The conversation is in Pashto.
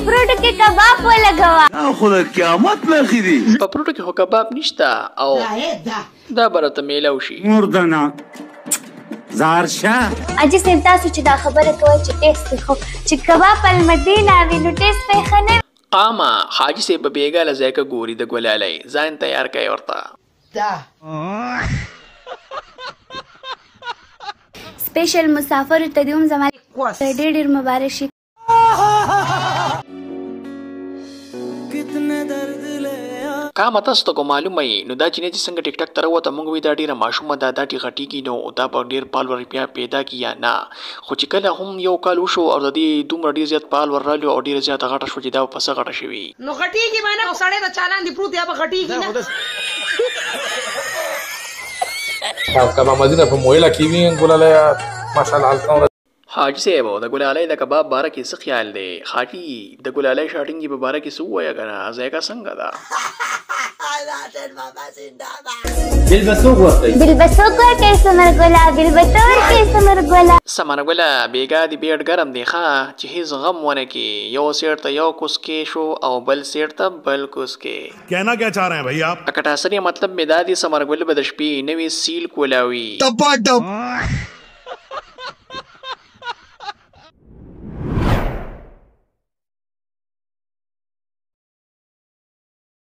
پروټو کې کباب ولګوا. خو د قیامت نښې دي. په پروټو کې خو کباب نشته او دا برته میلاو شي. مردنا زارشا اجي سم تاسو چې دا خبره کوي چې ټیسټ خو چې کباب په المدینه وي نو ټیسټ په خنه. قاما حاجی سے ببیګا لزایکه ګوري د ګلالای ځان تیار کړي ورته. سپیشل مسافر ته دوم زما ډېر مبارک شي. قاما تاسو ته معلومه وي نو دا چې نه چې څنګه ټیک ټاک تر وته مونږ وی دا ډیره ماشومه دا غټیږي نو دا په ډیر پالور پیدا کیا نه خو چې کله هم یو کال وشو او د دې دومره ډیر زیات پالور رالو او ډیر زیات غټه شو چې دا پسه غټه شوی نو غټیږي معنی سړی د چالان دی پروت یا به غټیږي نه او کبا مدینه په مویلا کې وین ګولالای ماشاءالله الکو حاجی صاحب د ګلالای د کباب باره کې څه خیال دی حاجی د ګلالای شاټینګ په باره کې څه وایي کنه ځایګه څنګه ده بالبسوق ورته سمرګلا بالبتور کې سمرګلا سمرګلا بیګا دی بیډ ګرم دی ښا چې هیڅ غم ونه کې یو سیټ ته یو کوس کې شو او بل سیټ ته بل کوس کې कहना क्या चाह रहे हैं भाई आप اکټاسری مطلب مدادي سمرګل به د شپې نوې سیل کولاوي